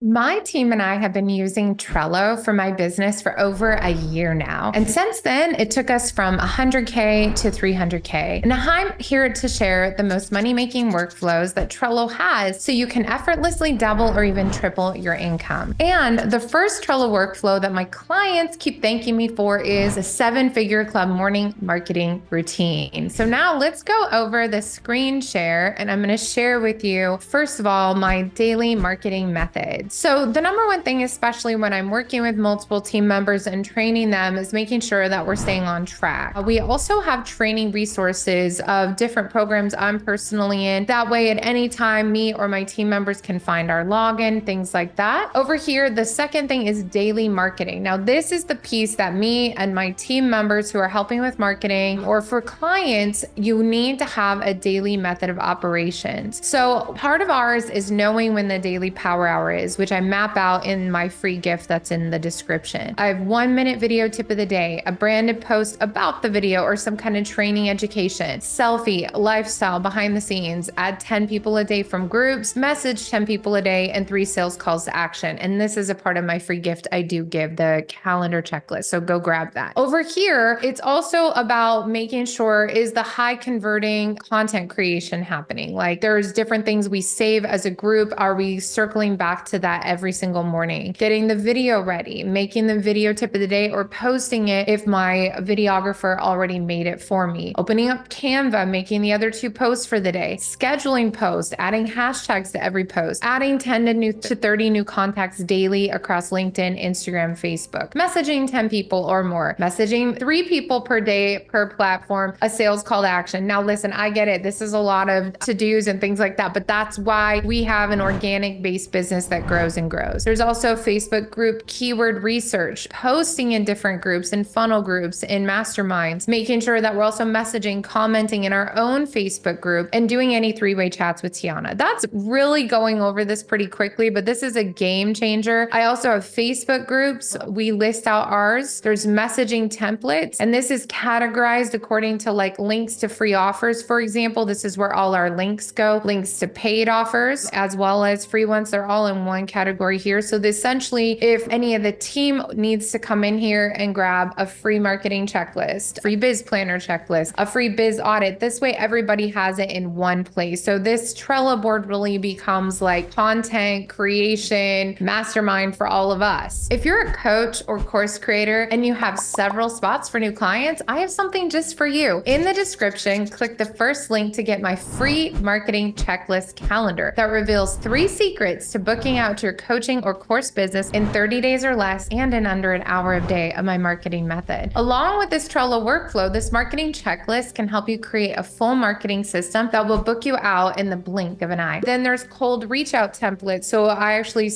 My team and I have been using Trello for my business for over a year now. And since then, it took us from 100K to 300K. And I'm here to share the most money-making workflows that Trello has so you can effortlessly double or even triple your income. And the first Trello workflow that my clients keep thanking me for is a 7-figure club morning marketing routine. So now let's go over the screen share, and I'm going to share with you, first of all, my daily marketing methods. So the number one thing, especially when I'm working with multiple team members and training them, is making sure that we're staying on track. We also have training resources of different programs I'm personally in. That way, at any time, me or my team members can find our login, things like that. Over here, the second thing is daily marketing. Now, this is the piece that me and my team members who are helping with marketing, or for clients, you need to have a daily method of operations. So part of ours is knowing when the daily power hour is, which I map out in my free gift that's in the description. I have 1-minute video tip of the day, a branded post about the video or some kind of training education, selfie, lifestyle, behind the scenes, add 10 people a day from groups, message 10 people a day, and 3 sales calls to action. And this is a part of my free gift I do give, the calendar checklist. So go grab that. Over here, it's also about making sure, is the high converting content creation happening? Like, there's different things we save as a group. Are we circling back to that every single morning? Getting the video ready, making the video tip of the day, or posting it if my videographer already made it for me. Opening up Canva, making the other 2 posts for the day, scheduling posts, adding hashtags to every post, adding 10 to 30 new contacts daily across LinkedIn, Instagram, Facebook, messaging 10 people or more, messaging 3 people per day per platform, a sales call to action. Now listen, I get it. This is a lot of to-dos and things like that, but that's why we have an organic based business that grows and grows. There's also Facebook group keyword research, posting in different groups, in funnel groups, in masterminds, making sure that we're also messaging, commenting in our own Facebook group, and doing any 3-way chats with Tiana. That's really going over this pretty quickly, but this is a game changer. I also have Facebook groups. We list out ours. There's messaging templates, and this is categorized according to like links to free offers. For example, this is where all our links go, links to paid offers, as well as free ones. They're all in one category here. So essentially, if any of the team needs to come in here and grab a free marketing checklist, free biz planner checklist, a free biz audit, this way everybody has it in one place. So this Trello board really becomes like content creation mastermind for all of us. If you're a coach or course creator and you have several spots for new clients, I have something just for you. In the description, click the first link to get my free marketing checklist calendar that reveals 3 secrets to booking out your coaching or course business in 30 days or less and in under an hour a day of my marketing method. Along with this Trello workflow, this marketing checklist can help you create a full marketing system that will book you out in the blink of an eye. Then there's cold reach out templates. So I actually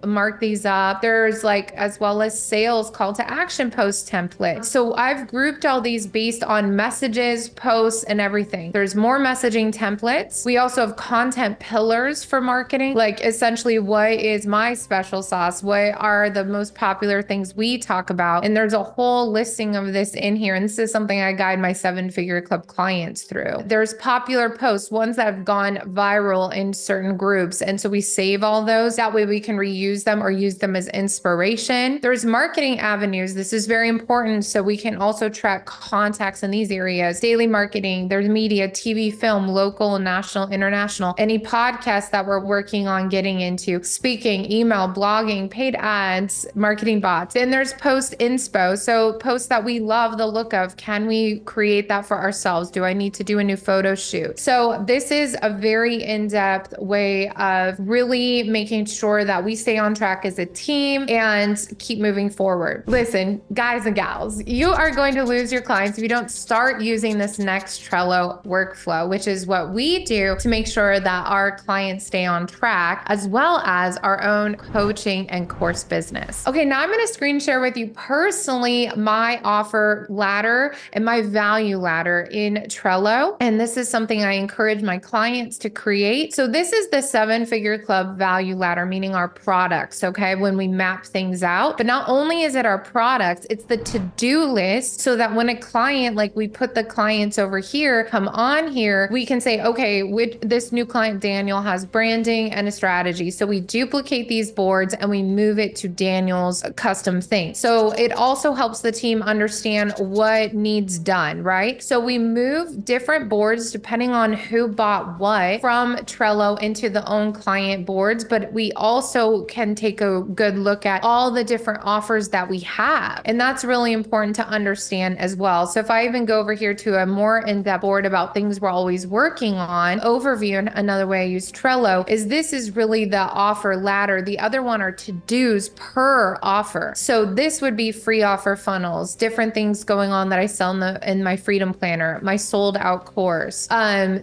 mark these up. There's like, as well as sales call to action post template. So I've grouped all these based on messages, posts, and everything. There's more messaging templates. We also have content pillars for marketing, like essentially what is my special sauce? What are the most popular things we talk about? And there's a whole listing of this in here. And this is something I guide my 7-figure club clients through. There's popular posts, ones that have gone viral in certain groups. And so we save all those. That way we can reuse them or use them as inspiration. There's marketing avenues. This is very important. So we can also track contacts in these areas. Daily marketing, there's media, TV, film, local, national, international, any podcasts that we're working on getting into, speaking, email, blogging, paid ads, marketing bots. And there's post inspo. So posts that we love the look of. Can we create that for ourselves? Do I need to do a new photo shoot? So this is a very in-depth way of really making sure that we stay on track as a team and keep moving forward. Listen, guys and gals, you are going to lose your clients if you don't start using this next Trello workflow, which is what we do to make sure that our clients stay on track, as well as our own coaching and course business. Okay, now I'm going to screen share with you personally my offer ladder and my value ladder in Trello. And this is something I encourage my clients to create. So this is the 7-figure club value ladder, meaning our products, okay, when we map things out. But not only is it our products, it's the to-do list, so that when a client, like we put the clients over here, come on here, we can say, okay, with this new client, Daniel has branding and a strategy. So we do duplicate these boards and we move it to Daniel's custom thing. So it also helps the team understand what needs done, right? So we move different boards depending on who bought what from Trello into the own client boards, but we also can take a good look at all the different offers that we have. And that's really important to understand as well. So if I even go over here to a more in-depth board about things we're always working on, overview, and another way I use Trello is this is really the offer ladder. The other one are to-dos per offer. So this would be free offer funnels, different things going on that I sell in my Freedom Planner, my sold out course.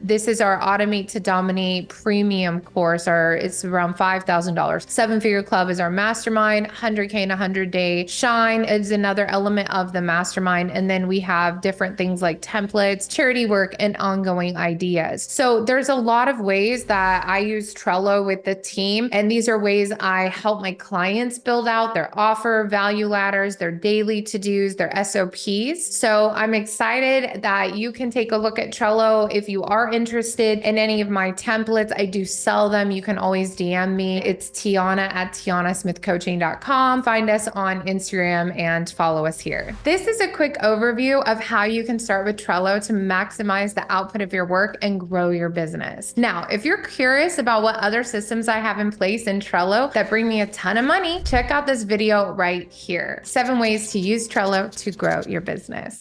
This is our Automate to Dominate premium course. It's around $5,000. Seven Figure Club is our mastermind. 100K in 100-day shine is another element of the mastermind. And then we have different things like templates, charity work, and ongoing ideas. So there's a lot of ways that I use Trello with the team. And these are ways I help my clients build out their offer value ladders, their daily to-dos, their SOPs. So I'm excited that you can take a look at Trello. If you are interested in any of my templates, I do sell them. You can always DM me. It's Tiana@tianasmithcoaching.com. Find us on Instagram and follow us here. This is a quick overview of how you can start with Trello to maximize the output of your work and grow your business. Now, if you're curious about what other systems I have in place in Trello that bring me a ton of money, check out this video right here. 7 ways to use Trello to grow your business.